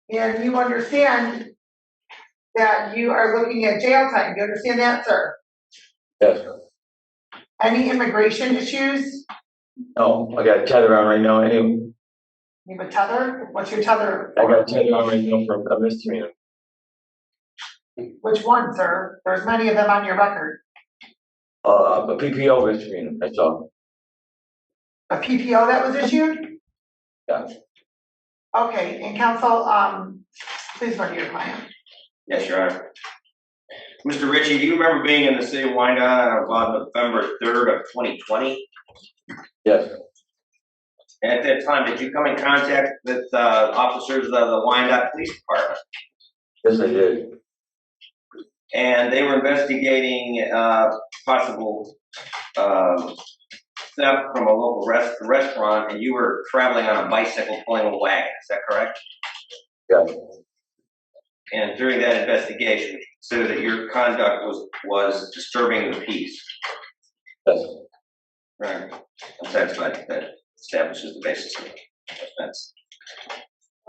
And you understand that you are looking at jail time. Do you understand that, sir? Yes. Any immigration issues? No, I got tether on right now anyway. You have a tether? What's your tether? I got tether on right now for a misdemeanor. Which one, sir? There's many of them on your record. A PPO misdemeanor, that's all. A PPO that was issued? Yeah. Okay, and counsel, please run your client. Yes, Your Honor. Mr. Richie, do you remember being in the city of Wyandotte on about November 3rd of 2020? Yes. And at that time, did you come in contact with officers of the Wyandotte Police Department? Yes, I did. And they were investigating possible theft from a local restaurant, and you were traveling on a bicycle pulling a wagon. Is that correct? Yeah. And during that investigation, you considered that your conduct was disturbing the peace. Yes. Right. I'm satisfied that establishes the basis of the offense.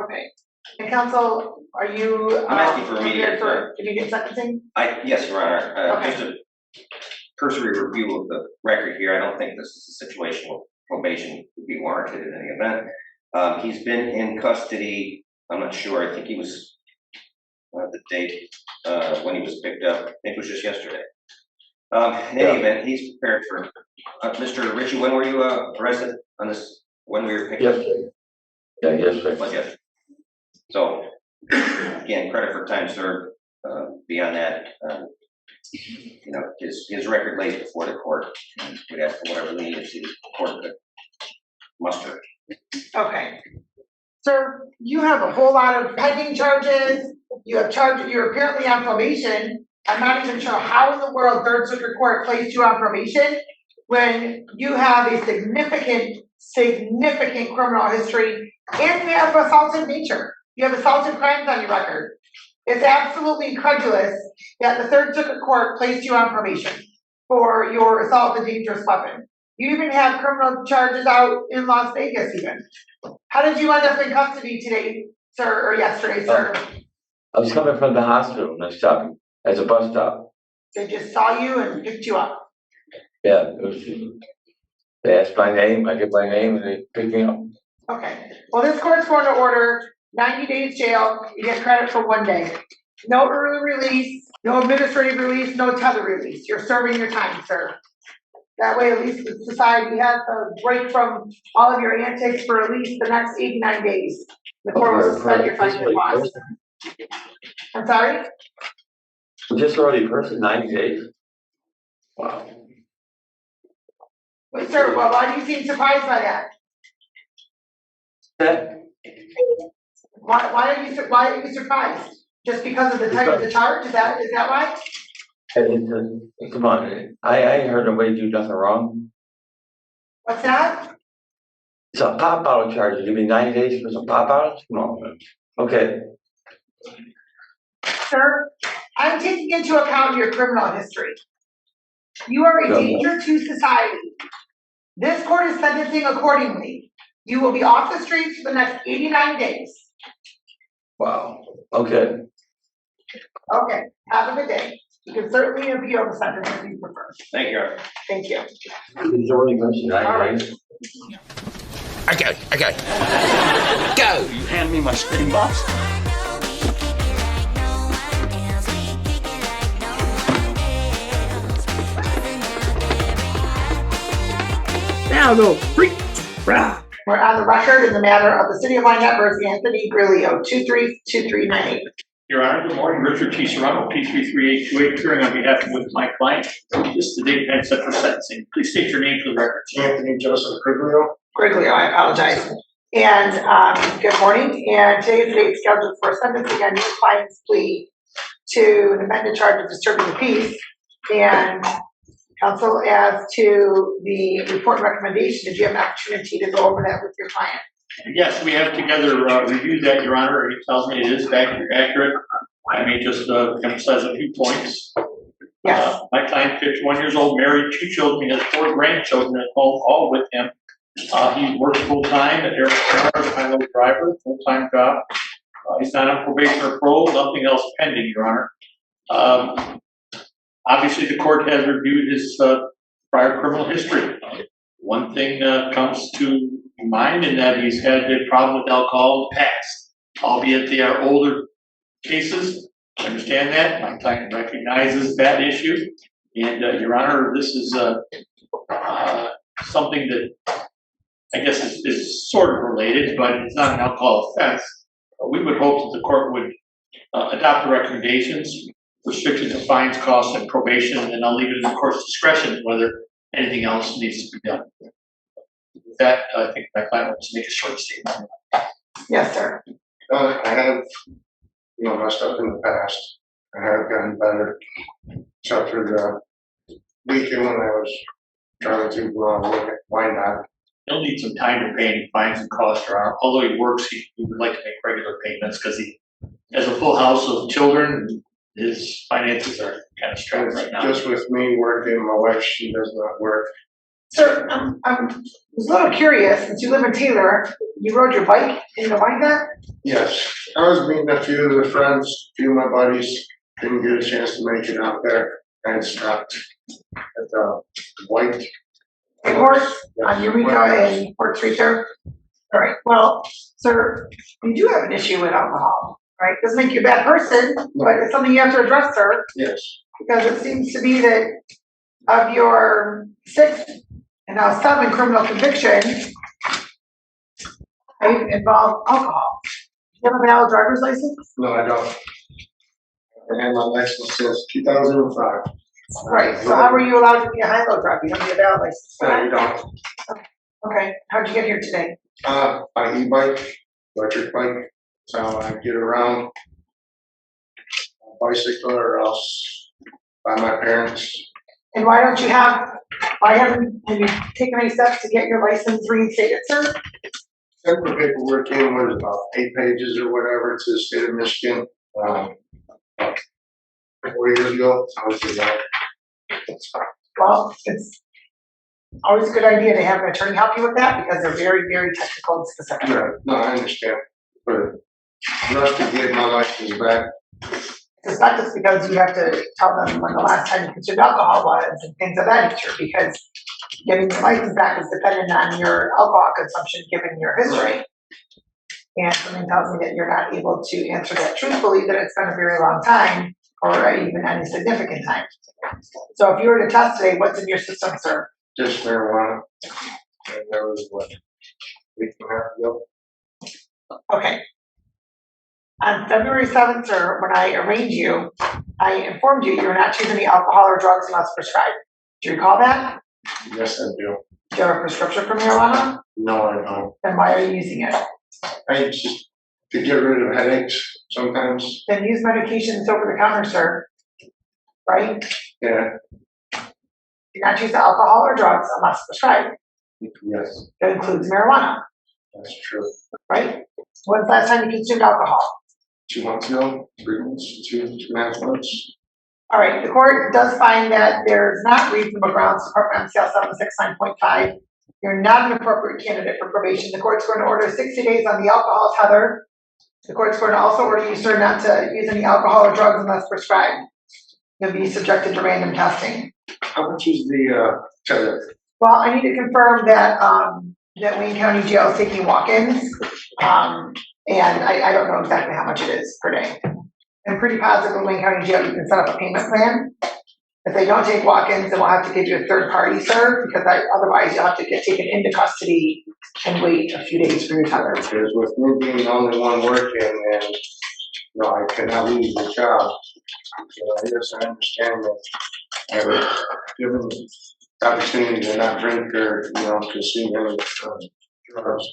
Okay. And counsel, are you? I'm asking for immediate for immediate sentencing? Yes, Your Honor. Okay. Just a cursory review of the record here. I don't think this is a situation where probation would be warranted in any event. He's been in custody. I'm not sure. I think he was the date when he was picked up. I think it was just yesterday. In any event, he's prepared for. Mr. Richie, when were you arrested on this? When were you picked up? Yesterday. Yeah, yesterday. Was yesterday. So, again, credit for time served. Beyond that, you know, his record lays before the court, and we'd ask for whatever leniency the court could muster. Okay. Sir, you have a whole lot of pending charges. You have charged, you're apparently on probation. I'm not even sure how in the world Third Circuit Court placed you on probation when you have a significant criminal history and you have assaultive nature. You have assaultive crimes on your record. It's absolutely incredulous that the Third Circuit Court placed you on probation for your assault with a dangerous weapon. You even have criminal charges out in Las Vegas even. How did you end up in custody today, sir, or yesterday, sir? I was coming from the hospital and I stopped at a bus stop. They just saw you and picked you up. Yeah, they asked my name, I give my name, and they picked me up. Okay. Well, this court's going to order 90 days jail. You get credit for 1 day. No early release, no administrative release, no tether release. You're serving your time, sir. That way, at least the society has a break from all of your antics for at least the next 89 days before we suspend your fines and costs. I'm sorry? Just already person 90 days? Wow. Wait, sir, well, why do you seem surprised by that? Why are you surprised? Just because of the type of the charge? Is that why? Come on, I ain't heard nobody do nothing wrong. What's that? It's a pop bottle charge. You give me 90 days for some pop bottles? Come on, man. Okay. Sir, I'm taking into account your criminal history. You are a danger to society. This court is sentencing accordingly. You will be off the streets for the next 89 days. Wow. Okay. Okay. Have a good day. You can certainly appeal the sentence if you prefer. Thank you, Your Honor. Thank you. It's already mentioned 90 days. Okay. Go! You hand me my screen box. Now go freak. We're on the record in the matter of the City of Wyandotte versus Anthony Gringo, 232398. Your Honor, good morning. Richard T. Serrano, P33828, appearing on behalf of my client. This is the date and set for sentencing. Please state your name for the record. Anthony Joseph Gringo. Gringo, I apologize. And good morning. And today is the date scheduled for sentencing on your client's plea to an amended charge of disturbing the peace. And counsel, as to the report and recommendation, did you have an opportunity to go over that with your client? Yes, we have together reviewed that, Your Honor. He tells me it is accurate. I may just emphasize a few points. Yes. My client, 51 years old, married, 2 children, has 4 grandchildren at home, all with him. He works full-time at Air High-low driver, full-time job. He's not on probation or parole, nothing else pending, Your Honor. Obviously, the court has reviewed his prior criminal history. One thing comes to mind in that he's had a problem with alcohol in the past, albeit they are older cases. I understand that. My client recognizes that issue. And Your Honor, this is something that I guess is sort of related, but it's not an alcohol offense. We would hope that the court would adopt the recommendations, restrictions of fines, costs, and probation, and I'll leave it in the court's discretion whether anything else needs to be done. With that, I think my client wants to make a short statement. Yes, sir. I have, messed up in the past. I have gotten better. Except for the weekend when I was trying to look at Wyandotte. He'll need some time to pay any fines and costs, Your Honor. Although he works, he would like to make regular payments because he has a full house of children. His finances are kind of strapped right now. Just with me working, my wife, she does not work. Sir, I was a little curious, since you live in Taylor, you rode your bike in the Wyandotte? Yes, I was meeting a few of the friends, a few of my buddies, didn't get a chance to make it out there. I had stopped at the White. Horse on Eureka and Port Street there? All right, well, sir, you do have an issue with alcohol, right? Doesn't make you a bad person, but it's something you have to address, sir. Yes. Because it seems to be that of your 6 and now 7 criminal convictions, right, involve alcohol. Do you have a valid driver's license? No, I don't. I had my license since 2005. Right, so how were you allowed to be a high-low driver? You don't need a valid license for No, that? you don't. Okay, how'd you get here today? By e-bike, electric bike, so I get around. Bicycle or else by my parents. And why haven't you taken any steps to get your license reinstated, sir? Sent the paperwork in, was about 8 pages or whatever to the state of Michigan. 4 years ago, I was just like, Well, it's always a good idea to have an attorney help you with that because they're very, very technical and specific. yeah, no, I understand, but rush to get my license back. I suspect it's because you have to tell them when the last time you consumed alcohol was and things of that nature because getting your license back is dependent on your alcohol consumption given your history. And something tells me that you're not able to answer that truthfully, that it's been a very long time or even any significant time. So if you were to test today, what's in your system, sir? Just marijuana. And that was what, 8.5 ago? Okay. On February 7th, sir, when I arraigned you, I informed you you were not choosing any alcohol or drugs unless prescribed. Do you recall that? Yes, I do. Do you have a prescription for marijuana? No, I don't. Then why are you using it? I just to get rid of headaches sometimes. Then use medications over the counter, sir. Right? Yeah, You're not choosing alcohol or drugs unless prescribed. yes, That includes marijuana, that's true. right? When's the last time you consumed alcohol? 2 months ago, 3 months, 2.5 months. All right, the court does find that there's not reasonable grounds to Department MCL 769.5. You're not an appropriate candidate for probation. The court's going to order 60 days on the alcohol tether. The court's going to also order you, sir, not to use any alcohol or drugs unless prescribed. You'll be subjected to random testing. How much is the tether? Well, I need to confirm that that Wayne County Jail is taking walk-ins, and I don't know exactly how much it is per day. I'm pretty positive in Wayne County Jail you can set up a payment plan. If they don't take walk-ins, then we'll have to give you a third party, sir, because otherwise you'll have to get taken into custody and wait a few days for your tether. Because with me being the only one working and, I cannot lose the job. So I guess I understand that I was given the opportunity to not drink or, consume any drugs.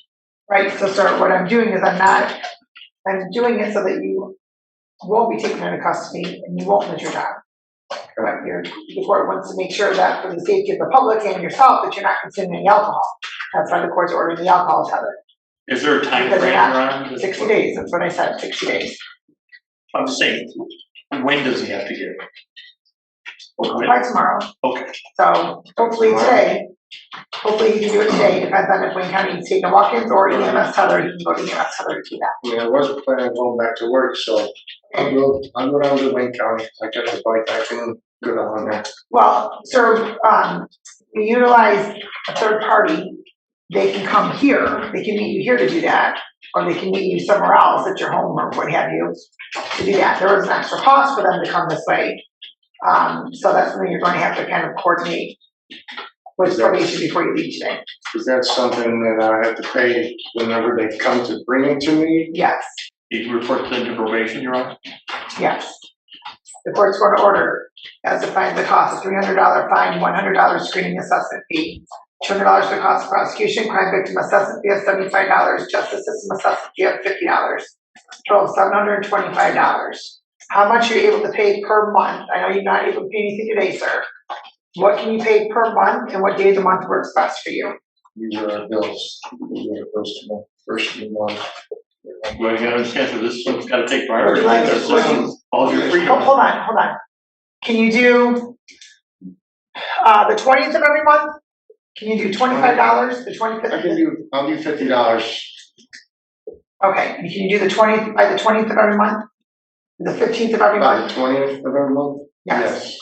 Right, so sir, what I'm doing is I'm doing it so that you won't be taken into custody and you won't lose your job. But the court wants to make sure that for the safety of the public and yourself that you're not consuming any alcohol. That's why the court's ordering the alcohol tether. Is there a time Because frame you're not- around this? 60 days, that's what I said, 60 days. I'm saying, when does he have to get it? By tomorrow. Okay. So hopefully today, Hopefully he can do it today, depends on if Wayne County is taking walk-ins or EMS Teller, he can go to EMS Teller to do that. I mean, I wasn't planning on going back to work, so I'll go down to Wayne County. I got the bike, I can go down there. Well, sir, we utilize a third party, they can come here, they can meet you here to do that, or they can meet you somewhere else at your home or what have you, to do that. There was an extra cost for them to come this way. So that's something you're going to have to kind of coordinate with probation before you leave today. Is that something that I have to pay whenever they come to bring it to me? Yes, Did you report them to probation, Your Honor? yes. The court's going to order as defined the cost of $300 fine, $100 screening assessment fee, $200 for the cost of prosecution, crime victim assessment fee of $75, justice system assessment fee of $50, total of $725. How much are you able to pay per month? I know you're not able to pay anything today, sir. What can you pay per month and what day of the month works best for you? These are our bills. These are the first of the month. Well, you gotta understand, so this one's gotta take priority. Would you like to- This is all your freedom. Hold on. Can you do the 20th of every month? Can you do $25, the 25th? I'll do $50. Okay, and can you do the 20th, by the 20th of every month? The 15th of every By month? the 20th of every month? Yes.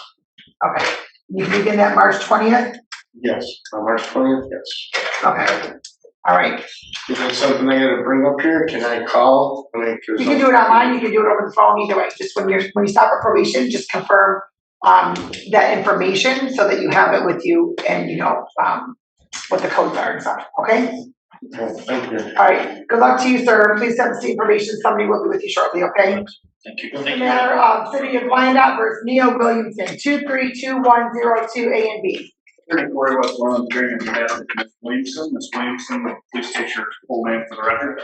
Okay, you can begin that March 20th? Yes, on March 20th, yes. Okay, all right. Is that something I gotta bring up here? Can I call? I mean, 'cause You can do it online, you can do it over the phone, either way. Just when you stop at probation, just confirm that information so that you have it with you and you know what the codes are and stuff, okay? Thank you. All right, good luck to you, sir. Please have the same information. Somebody will be with you shortly, okay? Thank you. The Thank you. matter of City of Wyandotte versus Neo Williamson, 232102 A and B. Gloria West Orland, appearing on behalf of Ms. Williamson. Ms. Williamson, please state your full name for the record.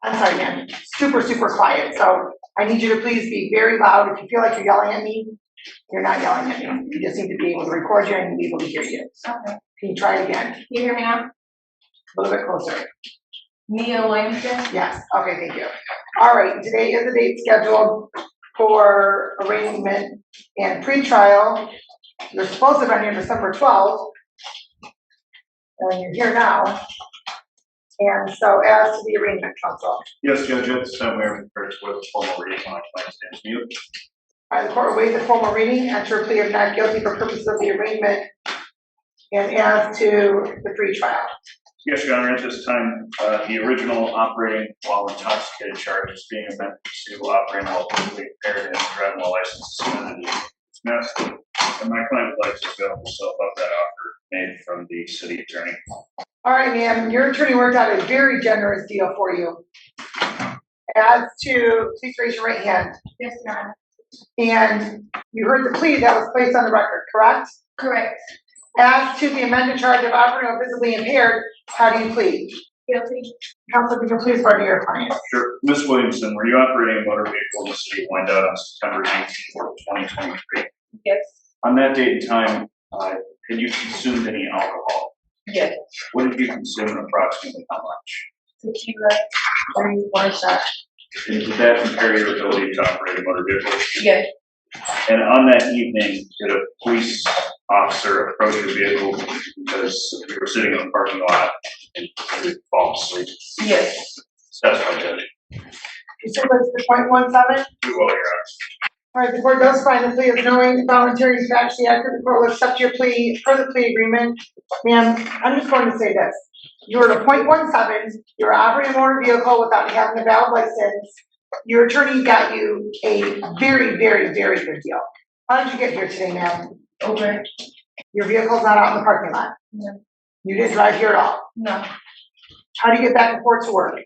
I'm sorry, man, super quiet, so I need you to please be very loud. If you feel like you're yelling at me, you're not yelling at me. You just need to be able to record you and be able to hear you. Okay. Can you try it again? Can you hear me now? A little bit closer. Mia Williamson? Yes, okay, thank you. All right, today is the date scheduled for arraignment and pretrial. You're supposed to have been here December 12th. And you're here now. And so as to the arraignment counsel, Yes, Judge, at this time we are prepared to waive the formal reading on my client's stand mute. the court will waive the formal reading, enter a plea of not guilty for purposes of the arraignment. And as to the pretrial. Yes, Your Honor, at this time, the original operating while intoxicated charge is being amended to operating while legally impaired and driving while license suspended and dismissed. And my client would like to avail himself of that offer made from the city attorney. All right, ma'am, your attorney worked out a very generous deal for you. As to, please raise your right hand. Yes, Your Honor. And you heard the plea that was placed on the record, correct? Correct. As to the amended charge of operating while visibly impaired, how do you plead? Guilty. Counsel, if you can please pardon your client. Sure. Ms. Williamson, were you operating a motor vehicle in the city of Wyandotte on September 18th, 2023? Yes. On that date and time, had you consumed any alcohol? Yes. What did you consume and approximately how much? Tequila. 31 shots. And did that impair your ability to operate a motor vehicle? Yes. And on that evening, did a police officer approach your vehicle because you were sitting in the parking lot and you would fall asleep? Yes. That's my judge. You said that's the .17? We will, Your Honor. All right, the court does find the plea of knowing, voluntary, and factually accurate. The court will accept your plea per the plea agreement. Ma'am, I'm just going to say this. You were at a .17, you were operating a motor vehicle without having a valid license. Your attorney got you a very good deal. How did you get here today, ma'am? Uber. Your vehicle's not out in the parking lot? No. You didn't drive here at all? No. How do you get back and forth to work?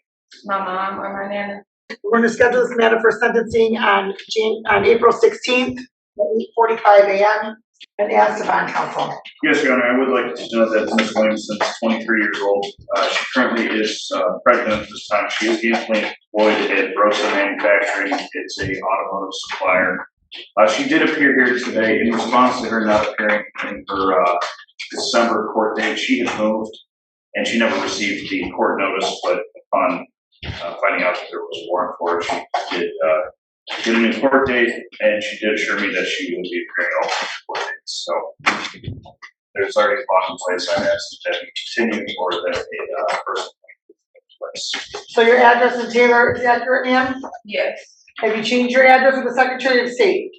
My mom or my nana. We're going to schedule this matter for sentencing on April 16th at 8:45 a.m. and ask the bond counsel. Yes, Your Honor, I would like to note that Ms. Williamson is 23 years old. She currently is pregnant at this time. She is gainfully employed at Rosa Manufacturing. It's a automotive supplier. She did appear here today in response to her not appearing in her December court date. She had moved and she never received the court notice, but upon finding out that there was a warrant for it, she did get a new court date, and she did assure me that she would be appearing at all future court dates. So there's already a bond in place. I've asked that be continued or that a person take place. So your address in Taylor is accurate, ma'am? Yes. Have you changed your address with the Secretary of State?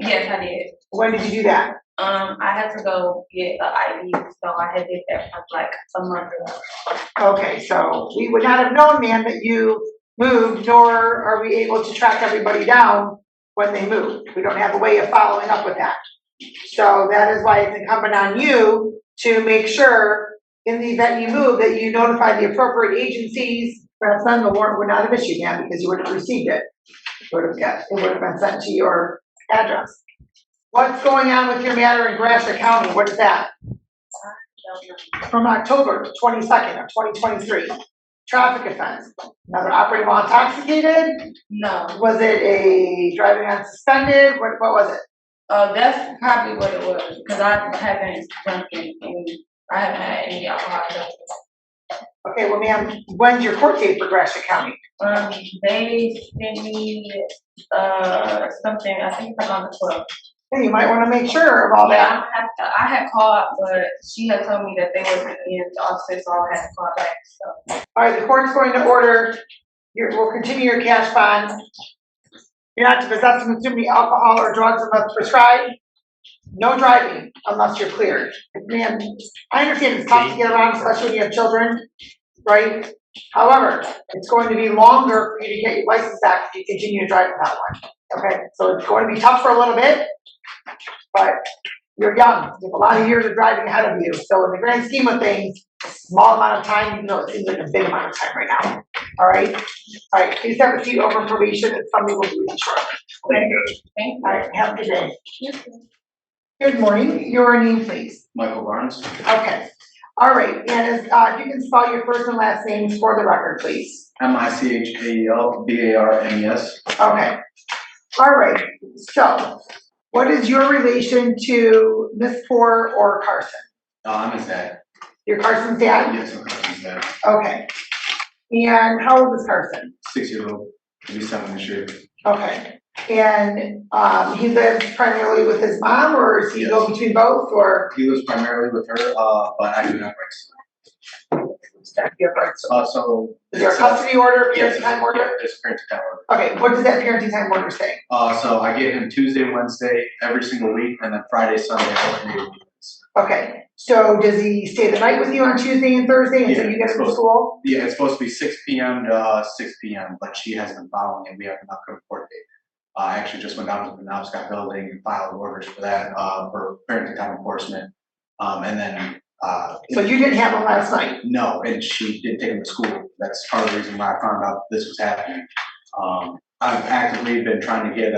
Yes, I did. When did you do that? I had to go get an ID, so I had did that for like a month ago. Okay, so we would not have known, ma'am, that you moved, nor are we able to track everybody down when they move. We don't have a way of following up with that. So that is why it's incumbent on you to make sure in the event you move that you notify the appropriate agencies. Perhaps then the warrant would not have issued, ma'am, because you would have received it. It would have been sent to your address. What's going on with your matter in Gratiot County? What is that? From October 22nd of 2023. Traffic offense. Another operating while intoxicated? No. Was it a driving unsuspended? What was it? That's probably what it was, because I haven't drunk and I haven't had any alcohol. Okay, well, ma'am, when's your court date for Gratiot County? They sent me something, I think it's on the 12th. Hey, you might want to make sure of all that. I had called, but she had told me that they wasn't in the office, so I had to call back. So. All right, the court's going to order. We'll continue your cash bond. You're not to possess and consume any alcohol or drugs unless prescribed. No driving unless you're cleared. Ma'am, I understand it's tough to get around, especially when you have children, right? However, it's going to be longer for you to get your license back if you continue to drive without one. Okay, so it's going to be tough for a little bit, but you're young. You have a lot of years of driving ahead of you. So in the grand scheme of things, a small amount of time, even though it seems like a big amount of time right now. All right? All right, please have a seat over probation and somebody will be with you shortly. Okay? Thank All right, have a good day. Good morning. Your name, please. Michael Barnes. Okay. All right, and if you can spell your first and last names for the record, please. MichaelBarnes. Okay. All right, so what is your relation to Miss Poor or Carson? I'm his dad. You're Carson's dad? Yes, I'm Carson's dad. Okay. And how old is Carson? 6-year-old. He'll be 7 this year. Okay. And he lives primarily with his mom, or does he go between both, or? He lives primarily with her, but I do have rights. You have rights. So. Is there a custody order, Yes, parenting time order? Yeah, it's a parenting time order. Okay, what does that parenting time order say? So I get him Tuesday, Wednesday, every single week, and then Friday, Sunday, alternating weekends. Okay, so does he stay the night with you on Tuesday and Thursday until you get him to school? Yeah, it's supposed to be 6 p.m. to 6 p.m., but she hasn't been following it. We have an upcoming court date. I actually just went down to the Penobscot building and filed orders for that, for parenting time enforcement. And then, so you didn't have him last night? No, and she did take him to school. That's part of the reason why I found out this was happening. I've actively been trying to get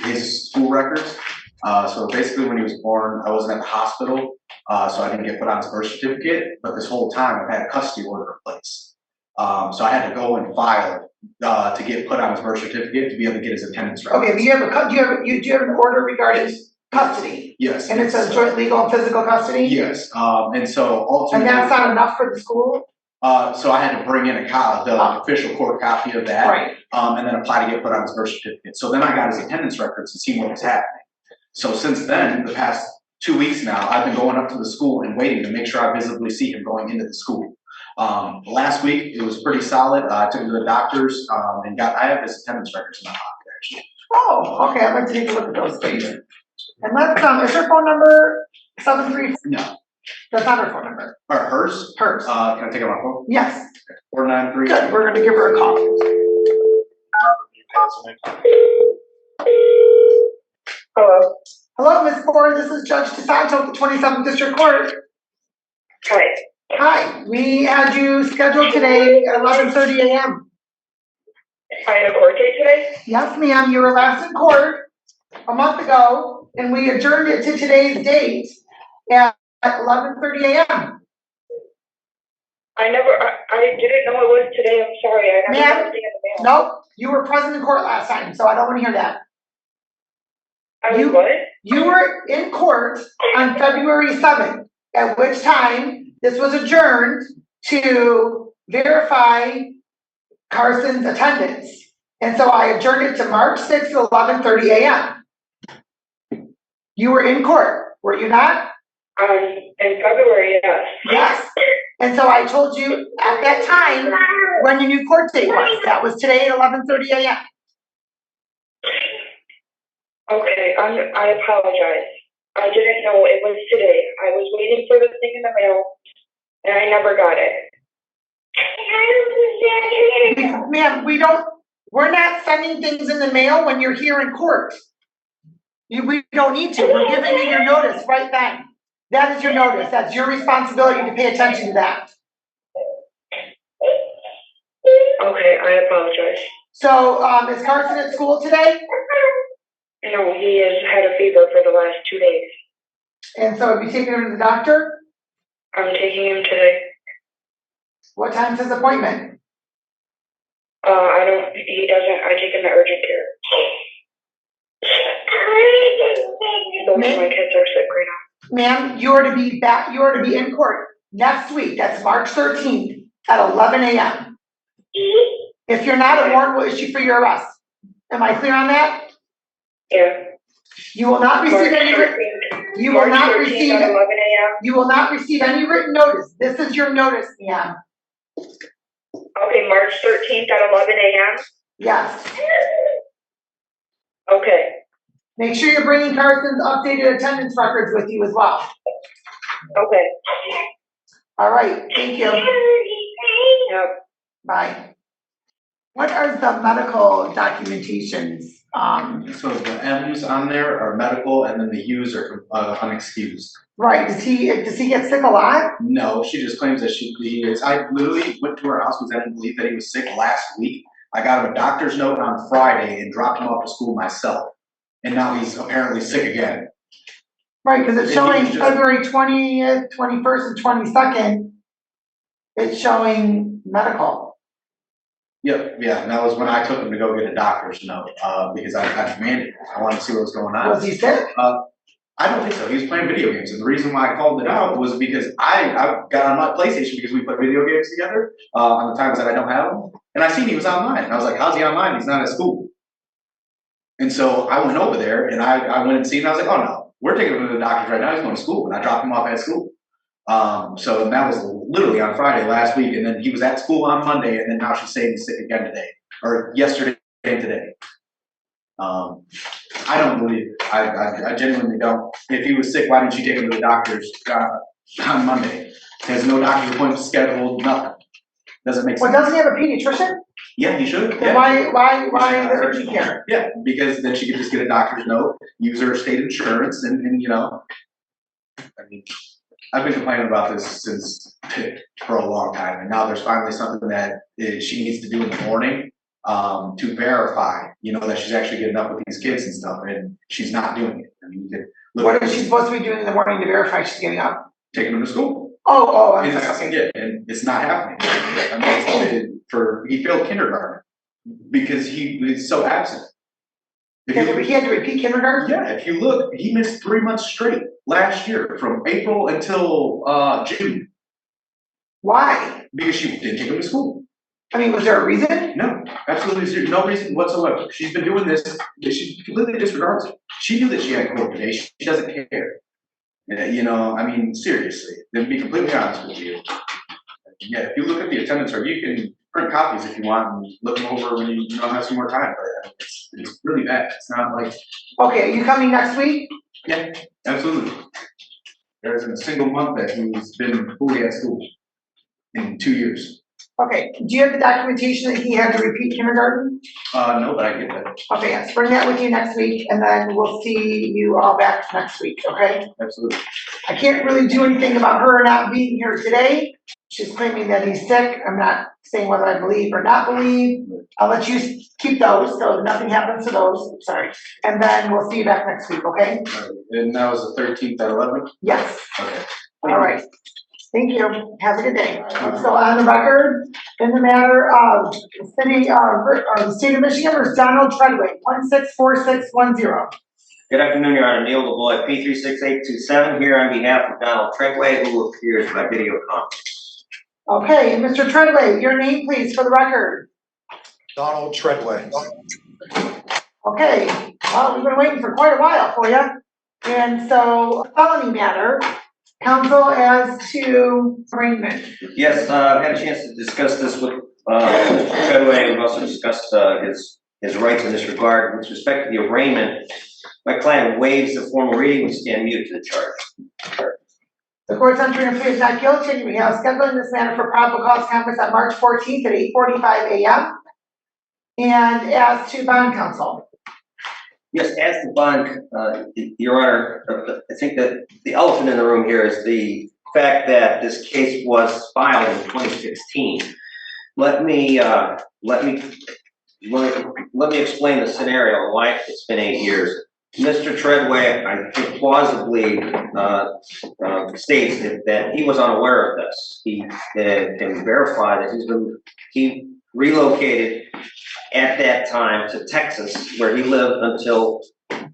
his school records. So basically when he was born, I wasn't at the hospital, so I didn't get put on his birth certificate, but this whole time I've had a custody order in place. So I had to go and file to get put on his birth certificate to be able to get his attendance records. Okay, but you have an order regarding custody? Yes. And it says joint legal and physical custody? Yes, and so ultimately. And that's not enough for the school? So I had to bring in the official court copy of that. Right. And then apply to get put on his birth certificate. So then I got his attendance records to see what was happening. So since then, the past 2 weeks now, I've been going up to the school and waiting to make sure I visibly see him going into the school. Last week, it was pretty solid. I took him to the doctors and I have his attendance records in my pocket actually. Oh, okay, I'd like to take a look at those, please. And let's, is your phone number 73? No. That's not her phone number. Or hers? Hers. Can I take out my phone? Yes. 493. Good, we're gonna give her a call. Hello. Hello, Ms. Ford, this is Judge DISANTO of the 27th District Court. Hi. Hi, we had you scheduled today at 11:30 a.m. I had a court date today? Yes, ma'am, you were last in court a month ago, and we adjourned it to today's date at 11:30 a.m. I didn't know it was today, I'm sorry, I never got anything in the mail. Nope, you were present in court last time, so I don't want to hear that. I was what? You were in court on February 7th, at which time this was adjourned to verify Carson's attendance. And so I adjourned it to March 6th at 11:30 a.m. You were in court, were you not? In February, yes. Yes. And so I told you at that time when your new court date was. That was today at 11:30 a.m. Okay, I apologize. I didn't know it was today. I was waiting for the thing in the mail, and I never got it. Ma'am, we're not sending things in the mail when you're here in court. We don't need to. We're giving you your notice right then. That is your notice. That's your responsibility to pay attention to that. Okay, I apologize. So, is Carson at school today? No, he has had a fever for the last 2 days. And so have you taken him to the doctor? I'm taking him today. What time's his appointment? He doesn't, I take him to urgent care. Both of my kids are sick right now. Ma'am, you are to be in court next week. That's March 13th at 11 a.m. If you're not, a warrant will issue for your arrest. Am I clear on that? Yeah. You will not receive any written notice. This is your notice, ma'am. Okay, March 13th at 11 a.m.? Yes. Okay. Make sure you're bringing Carson's updated attendance records with you as well. Okay. All right, thank you. Yep. Bye. What are the medical documentations? So the M's on there are medical, and then the U's are unexcused. Right, does he get sick a lot? No, she just claims that he is. I literally went to her house because I didn't believe that he was sick last week. I got him a doctor's note on Friday and dropped him off to school myself. And now he's apparently sick again. Right, because it's showing February 20th, 21st, and 22nd. It's showing medical. Yep, yeah, and that was when I took him to go get a doctor's note, because I demanded it. I wanted to see what was going on. Was he sick? I don't think so. He was playing video games, and the reason why I called it out was because I got on my PlayStation because we play video games together on the times that I don't have them, and I seen he was online, and I was like, "How's he online? He's not at school." And so I went over there, and I went and seen him. I was like, "Oh no, we're taking him to the doctor's right now. He's going to school," and I dropped him off at school. So that was literally on Friday last week, and then he was at school on Monday, and then now she's saying he's sick again today, or yesterday and today. I don't believe it. I genuinely don't. If he was sick, why didn't you take him to the doctor's on Monday? There's no doctor's appointment scheduled, nothing. Doesn't make sense. Well, doesn't he have a pediatrician? Yeah, he should. Then yeah. why doesn't he care? Yeah, because then she could just get a doctor's note, use her state insurance, and you know, I mean, I've been complaining about this for a long time, and now there's finally something that she needs to do in the morning to verify, you know, that she's actually getting up with these kids and stuff, and she's not doing it. I mean, what is she supposed to be doing in the morning to verify she's getting up? Taking them to school. I'm sorry. Okay. Yeah, and it's not happening. I mean, he failed kindergarten because he was so absent. He had to repeat kindergarten? Yeah, if you look, he missed 3 months straight last year, from April until June. Why? Because she didn't take him to school. I mean, was there a reason? No, absolutely no reason whatsoever. She's been doing this, she completely disregards it. She knew that she had COVID today, she doesn't care. You know, I mean, seriously, to be completely honest with you. Yeah, if you look at the attendance chart, you can print copies if you want and look them over when you don't have some more time, but it's really bad. It's not like. Okay, are you coming next week? Yeah, absolutely. There isn't a single month that he's been fully at school in 2 years. Okay, do you have the documentation that he had to repeat kindergarten? No, but I get that. Okay, yes, bring that with you next week, and then we'll see you all back next week, okay? Absolutely. I can't really do anything about her not being here today. She's claiming that he's sick. I'm not saying whether I believe or not believe. I'll let you keep those, so nothing happens to those, sorry. And then we'll see you back next week, okay? All right. And that was the 13th at 11? Yes. Okay. All right. Thank you. Have a good day. So on the record, in the matter of the state of Michigan versus Donald Treadway, 164610. Good afternoon, Your Honor. Neil LeBoy, P36827, here on behalf of Donald Treadway, who appears by video conference. Okay, Mr. Treadway, your name, please, for the record. Donald Treadway. Okay, well, we've been waiting for quite a while for you. And so, felony matter, Council, as to arraignment. Yes, I've had a chance to discuss this with Mr. Treadway. We've also discussed his rights in this regard. With respect to the arraignment, my client waives the formal reading and stand mute to the charge. The court's entering a plea of not guilty, and we have scheduled in this matter for probable cause conference on March 14th at 8:45 a.m. And as to bond counsel. Yes, as the bond, Your Honor, I think that the elephant in the room here is the fact that this case was filed in 2016. Let me explain the scenario why it's been 8 years. Mr. Treadway, I think plausibly states that he was unaware of this. He can verify that he relocated at that time to Texas, where he lived until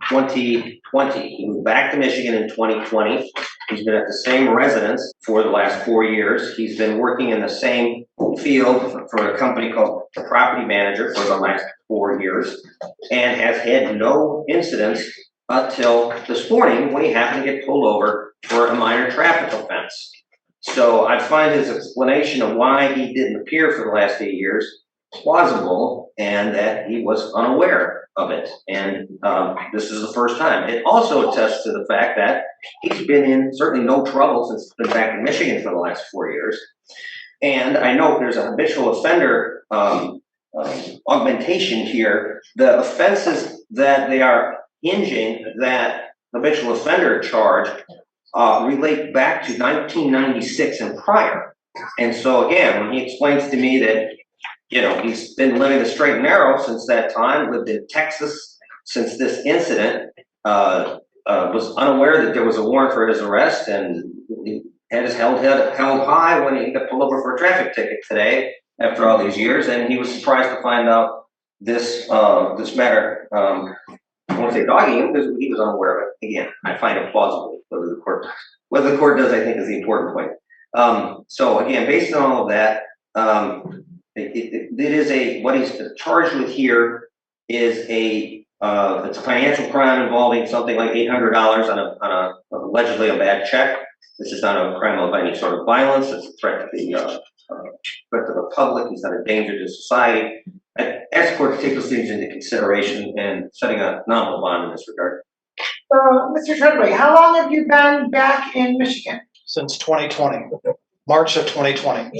2020. He moved back to Michigan in 2020. He's been at the same residence for the last 4 years. He's been working in the same field for a company called the Property Manager for the last 4 years, and has had no incidents until this morning when he happened to get pulled over for a minor traffic offense. So I find his explanation of why he didn't appear for the last 8 years plausible, and that he was unaware of it. And this is the first time. It also attests to the fact that he's been in certainly no trouble since he's been back in Michigan for the last 4 years. And I know there's a habitual offender augmentation here. The offenses that they are hinging that habitual offender charge relate back to 1996 and prior. And so again, when he explains to me that he's been living the straight and narrow since that time, lived in Texas since this incident, was unaware that there was a warrant for his arrest, and he had his head held high when he got pulled over for a traffic ticket today after all these years, and he was surprised to find out this matter. I want to say dogging him because he was unaware of it. Again, I find it plausible. Whether the court does, I think, is the important point. So again, based on all of that, it is what he's charged with here is it's a financial crime involving something like $800 on a allegedly a bad check. This is not a crime of any sort of violence. It's a threat to the public. He's not a danger to society. I ask the court to take those things into consideration and setting a nominal bond in this regard. Mr. Treadway, how long have you been back in Michigan? Since 2020, March of 2020.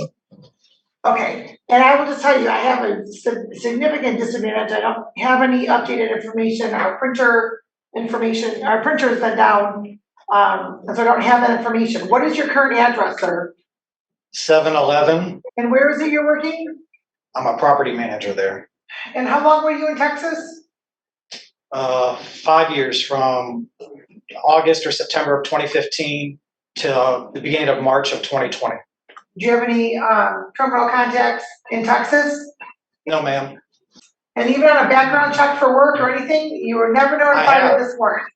Okay, and I will just tell you, I have a significant disadvantage. I don't have any updated information. Our printer has been down, and so I don't have that information. What is your current address, sir? 7-Eleven. And where is it you're working? I'm a property manager there. And how long were you in Texas? 5 years, from August or September of 2015 to the beginning of March of 2020. Do you have any criminal contacts in Texas? No, ma'am. And even on a background check for work or anything, you were never notified of this warrant?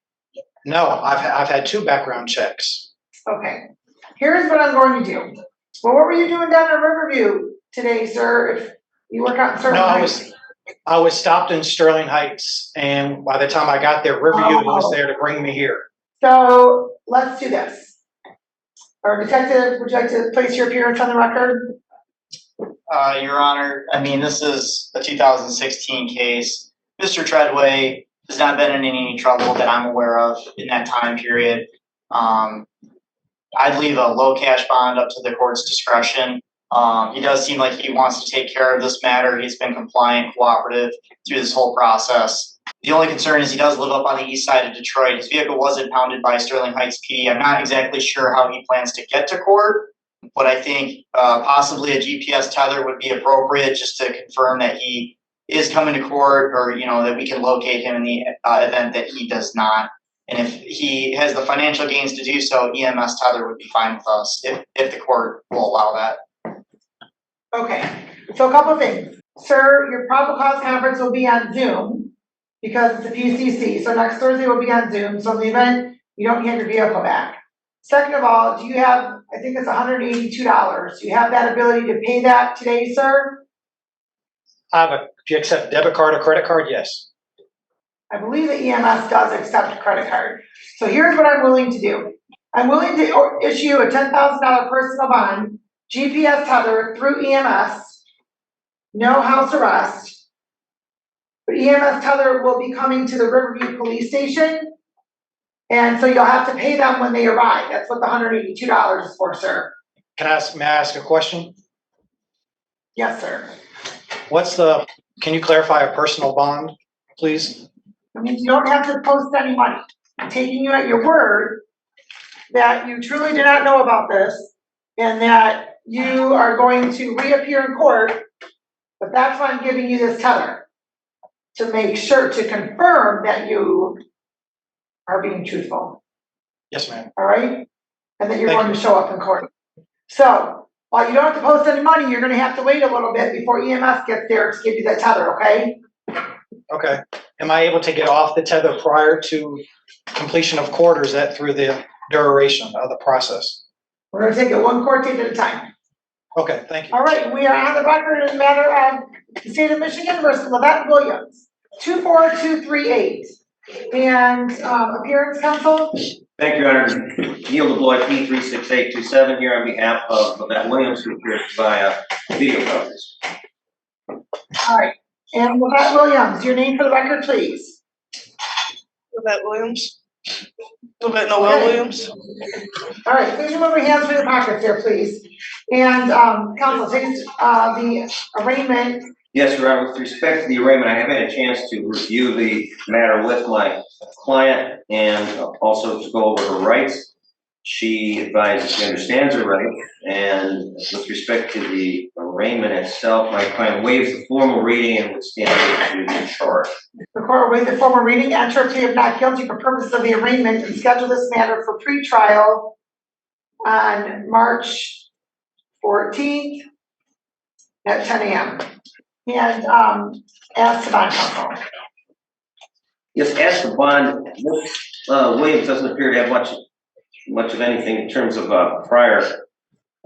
No, I've had 2 background checks. Okay. Here's what I'm going to do. Well, what were you doing down in Riverview today, sir? If you work out in Sterling Heights? I was stopped in Sterling Heights, and by the time I got there, Riverview was there to bring me here. So let's do this. Our detective, would you like to place your appearance on the record? Your Honor, I mean, this is a 2016 case. Mr. Treadway has not been in any trouble that I'm aware of in that time period. I'd leave a low cash bond up to the court's discretion. He does seem like he wants to take care of this matter. He's been compliant, cooperative through this whole process. The only concern is he does live up on the east side of Detroit. His vehicle was impounded by Sterling Heights PD. I'm not exactly sure how he plans to get to court, but I think possibly a GPS tether would be appropriate just to confirm that he is coming to court, or that we can locate him in the event that he does not. And if he has the financial gains to do so, EMS tether would be fine with us if the court will allow that. Okay, so a couple of things. Sir, your probable cause conference will be on Zoom because it's a PCC. So next Thursday will be on Zoom. So in the event you don't get your vehicle back. Second of all, do you have, I think it's $182. Do you have that ability to pay that today, sir? Do you accept debit card or credit card? Yes. I believe the EMS does accept a credit card. So here's what I'm willing to do. I'm willing to issue a $10,000 personal bond, GPS tether through EMS, no house arrest. But EMS tether will be coming to the Riverview Police Station. And so you'll have to pay them when they arrive. That's what the $182 is for, sir. May I ask a question? Yes, sir. Can you clarify a personal bond, please? It means you don't have to post any money. I'm taking you at your word that you truly do not know about this and that you are going to reappear in court, but that's why I'm giving you this tether, to make sure, to confirm that you are being truthful. Yes, ma'am. All right? And that you're Thank going to show up in court. So, while you don't have to post any money, you're gonna have to wait a little bit before EMS gets there to give you that tether, okay? Okay. Am I able to get off the tether prior to completion of court, or is that through the duration of the process? We're gonna take it one court date at a time. Okay, thank you. All right, we are on the record in the matter of the state of Michigan versus Levette Williams, 24238. And appearance, counsel? Thank you, Your Honor. Neil LeBoy, P36827, here on behalf of Levette Williams, who appears via video conference. All right, and Levette Williams, your name for the record, please. Levette Williams. Levette Noel Williams. All right, please remove your hands from your pockets there, please. And counsel, take the arraignment. Yes, Your Honor, with respect to the arraignment, I have had a chance to review the matter with my client and also to go over her rights. She advises she understands her rights, and with respect to the arraignment itself, my client waives the formal reading and would stand to the charge. The court will waive the formal reading, enter a plea of not guilty for purposes of the arraignment, and schedule this matter for pretrial on March 14th at 10 a.m. And ask the bond counsel. Yes, as for bond, Williams doesn't appear to have much of anything in terms of prior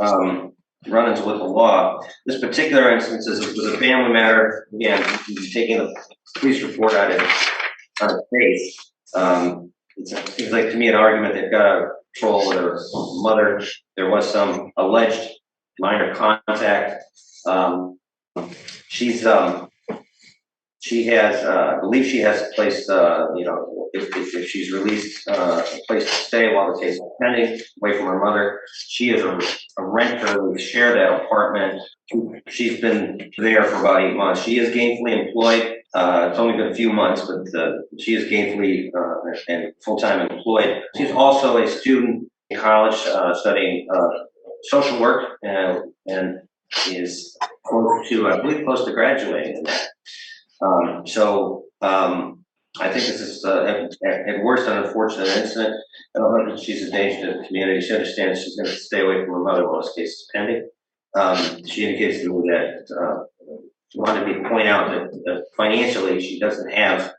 run-ins with the law. This particular instance was a family matter. Again, he's taking the police report out of face. It seems like to me an argument they've got to control with her mother. There was some alleged minor contact. She has, I believe she has a place, if she's released, a place to stay while the case is pending, away from her mother. She is a renter. We share that apartment. She's been there for about 8 months. She is gainfully employed. It's only been a few months, but she is gainfully and full-time employed. She's also a student in college studying social work and is close to, I believe, close to graduating in that. I think this is at worst an unfortunate incident. I don't know if she's a danger to the community. She understands she's going to stay away from her mother while this case is pending. She indicates to me that she wanted me to point out that financially she doesn't have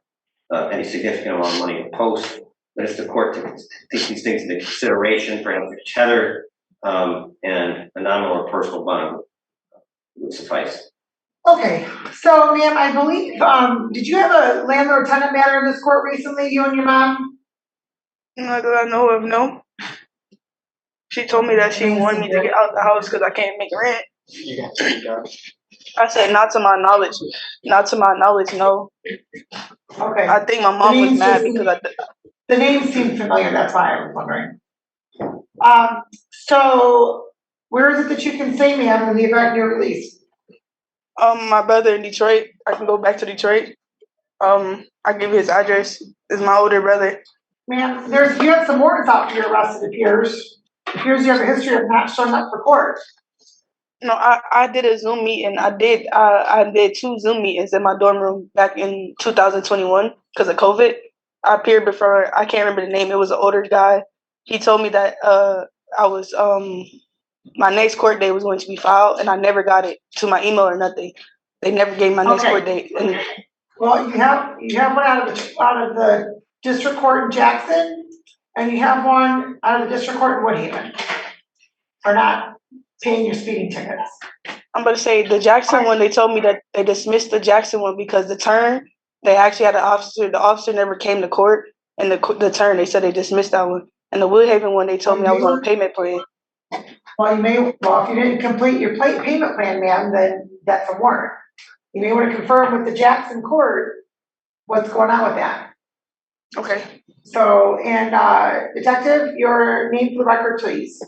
any significant amount of money to post, but it's the court to take these things into consideration. Perhaps a tether and a nominal or personal bond would suffice. Okay, so ma'am, I believe, did you have a landlord-tenant matter in this court recently, you and your mom? Not that I know of, no. She told me that she wanted me to get out the house because I can't make rent. I said, not to my knowledge. Not to my knowledge, no. Okay. I think my mom was mad because the name seemed familiar, that's why I was wondering. So where is it that you can say, ma'am, in the event you're released? My brother in Detroit. I can go back to Detroit. I give you his address. It's my older brother. Ma'am, you have some warrants out for your arrest, it appears. It appears you have a history of not showing up for court. No, I did a Zoom meeting. I did 2 Zoom meetings in my dorm room back in 2021 because of COVID. I appeared before, I can't remember the name. It was an older guy. He told me that I was my next court date was going to be filed, and I never got it to my email or nothing. They never gave my next court date. And well, you have one out of the district court in Jackson, and you have one out of the district court in Woodhaven. For not paying your speeding tickets. I'm going to say the Jackson one. They told me that they dismissed the Jackson one because the turn they actually had an officer. The officer never came to court, and the turn they said they dismissed that one. And the Woodhaven one, they told me I was on a payment plan. Well, if you didn't complete your payment plan, ma'am, then that's a warrant. You may want to confirm with the Jackson court what's going on with that. Okay. So, and detective, your name for the record, please.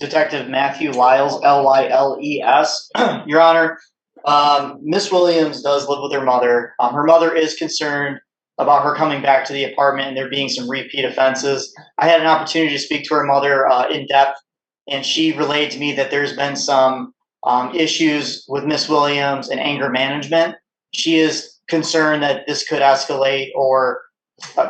Detective Matthew Lyles, Lyles. Your Honor, Miss Williams does live with her mother. Her mother is concerned about her coming back to the apartment and there being some repeat offenses. I had an opportunity to speak to her mother in depth, and she relayed to me that there's been some issues with Miss Williams and anger management. She is concerned that this could escalate or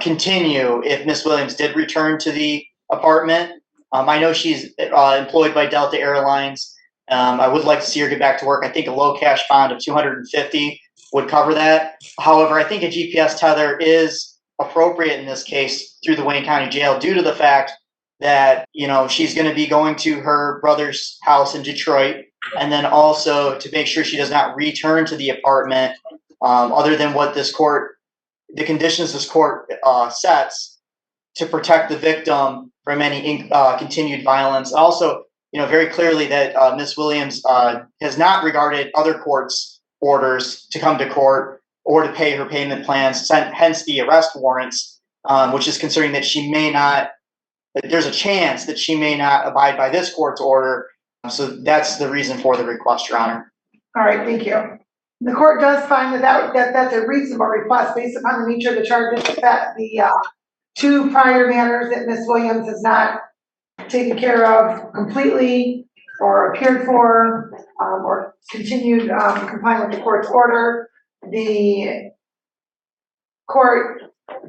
continue if Miss Williams did return to the apartment. I know she's employed by Delta Airlines. I would like to see her get back to work. I think a low cash bond of $250 would cover that. However, I think a GPS tether is appropriate in this case through the Wayne County Jail due to the fact that, you know, she's going to be going to her brother's house in Detroit, and then also to make sure she does not return to the apartment other than what this court, the conditions this court sets to protect the victim from any continued violence. Also, you know, very clearly that Miss Williams has not regarded other courts' orders to come to court or to pay her payment plans, hence the arrest warrants, which is concerning that she may not, there's a chance that she may not abide by this court's order. So that's the reason for the request, Your Honor. All right, thank you. The court does find that that's a reasonable request based upon the nature of the charges that the two prior matters that Ms. Williams has not taken care of completely or appeared for or continued complying with the court's order. The court,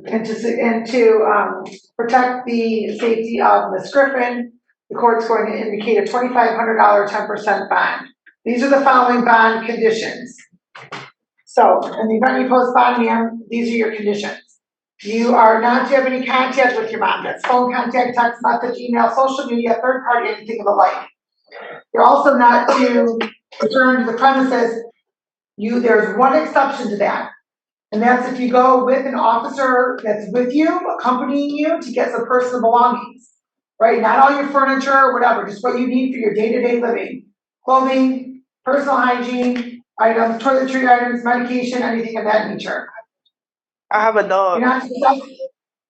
and to protect the safety of Ms. Griffin, the court's going to indicate a $2,500 10% bond. These are the following bond conditions. So, in the event you post bond, ma'am, these are your conditions. You are not to have any contact with your mom. That's phone contact, text message, email, social media, third party, anything of the like. You're also not to return to the premises. There's one exception to that. And that's if you go with an officer that's with you, accompanying you to get some personal belongings, right? Not all your furniture or whatever, just what you need for your day-to-day living. Clothing, personal hygiene items, toiletry items, medication, anything of that nature. I have a dog.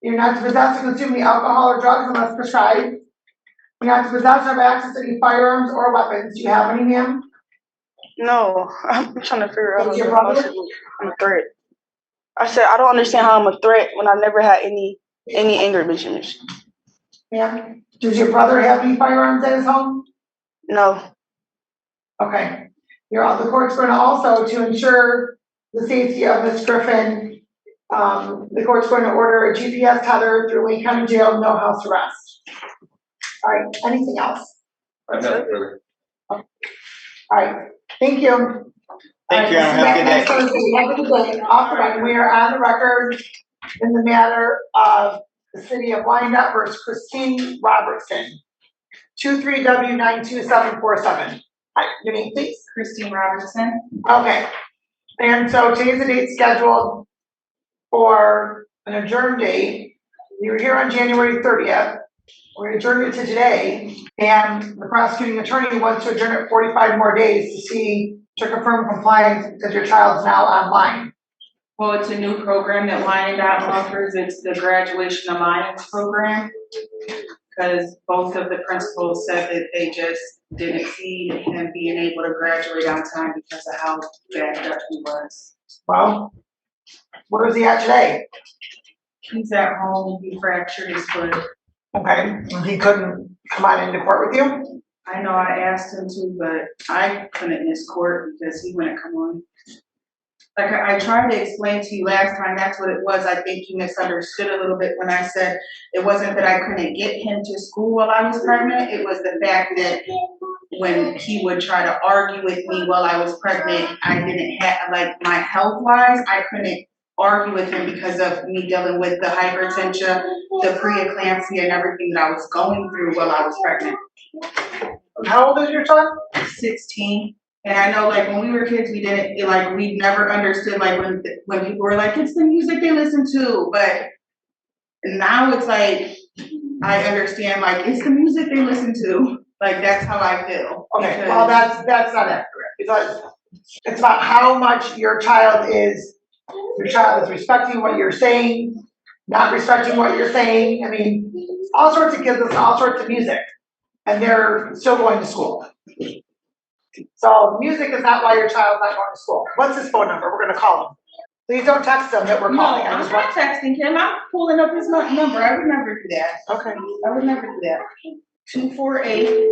You're not to possess or consume any alcohol or drugs unless prescribed. You're not to possess or have access to any firearms or weapons. Do you have any, ma'am? No, I'm trying to figure out Does your how brother? I'm a threat. I said I don't understand how I'm a threat when I've never had any anger issues. Ma'am, does your brother have any firearms at his home? No. Okay. The court's going to also, to ensure the safety of Ms. Griffin, the court's going to order a GPS tether through Wayne County Jail, no house arrest. All right, anything else? I've nothing further. All right, thank you. Thank you, Your Honor. Have a good day. Have a good day. Off the record, we are on the record in the matter of the city of Wyandotte versus Christine Robertson. 23W92747. Hi, your name, please? Christine Robertson. Okay. And so today's the date scheduled for an adjourned date. You were here on January 30th. We're going to adjourn it to today. And the prosecuting attorney wants to adjourn it 45 more days to confirm compliance because your child's now online. Well, it's a new program that Wyandotte offers. It's the Graduation Alliance program. Because both of the principals said that they just didn't see him being able to graduate on time because of how bad up he was. Well, where is he at today? He's at home. He fractured his foot. Okay, he couldn't come on into court with you? I know I asked him to, but I couldn't miss court because he wouldn't come on. Like I tried to explain to you last time, that's what it was. I think you misunderstood a little bit when I said it wasn't that I couldn't get him to school while I was pregnant. It was the fact that when he would try to argue with me while I was pregnant, I didn't have, like, my health-wise, I couldn't argue with him because of me dealing with the hypertension, the preeclampsia, and everything that I was going through while I was pregnant. How old is your son? 16. And I know, like, when we were kids, we never understood, like, when people were like, it's the music they listen to. But now it's like, I understand, like, it's the music they listen to, like, that's how I feel. Okay, because- well, that's not accurate, because it's about how much your child is respecting what you're saying, not respecting what you're saying. I mean, all sorts of kids listen to all sorts of music, and they're still going to school. So music is not why your child's not going to school. What's his phone number? We're gonna call him. Please don't text him that we're No, calling. I I'm just not want. texting him, I'm pulling up his number, I would never do that. Okay. I would never do that. 248.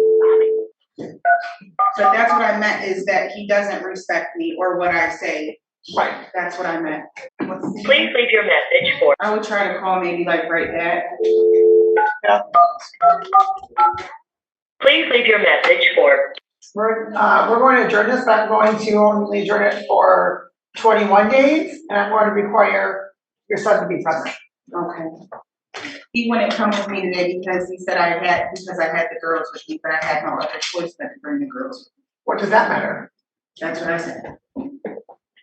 But that's what I meant, is that he doesn't respect me or what I say. Right. That's what I meant. Please leave your message for. I would try to call maybe like right back. Yeah. Please leave your message for. We're going to adjourn this, but I'm going to only adjourn it for 21 days, and I'm going to require your son to be present. Okay. He wouldn't come with me today because he said I had the girls with me, but I had no other choice but to bring the girls. What does that matter? That's what I said. He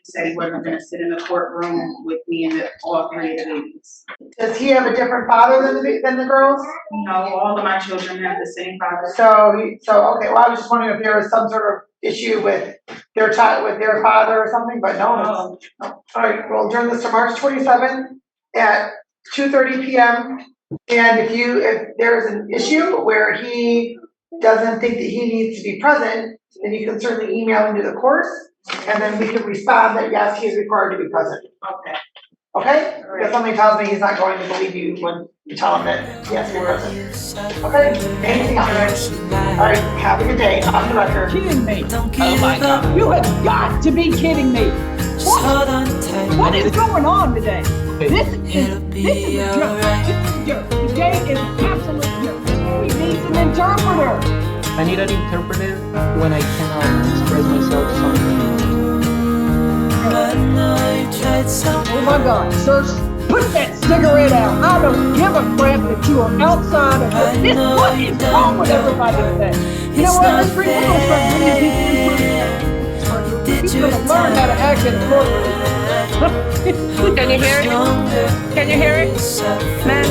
said he wasn't gonna sit in the courtroom with me and all three of the babies. Does he have a different father than the girls? No, all of my children have the same father. So okay. Well, I was just wondering if there was some sort of issue with their child, with their father or something, but no. All right. We'll adjourn this to March 27th at 2:30 p.m. And if there is an issue where he doesn't think that he needs to be present, then you can certainly email into the court, and then we can respond that yes, he is required to be present. Okay. Okay? Because something tells me he's not going to believe you when you tell him that he has to be present. Okay? Anything else? All right. Have a good day. Off the record. Kidding me? Oh my God! You have got to be kidding me! What is going on today? This is a joke. This is a joke. Today is an absolute joke. He needs an interpreter. I need an interpreter when I cannot express myself something. Oh my God, sir, put that cigarette out. I don't give a crap that you are outside of this. What is wrong with everybody today? You know what? Let's bring people in. He's gonna learn how to act in the courtroom. Can you hear it? Can you hear it? Man?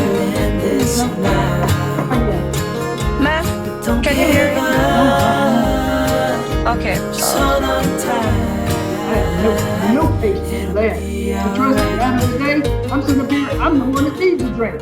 Man? Can you hear it? Okay. I have no patience for that. But trust me, at the end of the day, I'm sitting up here, I'm the one that needs the drink.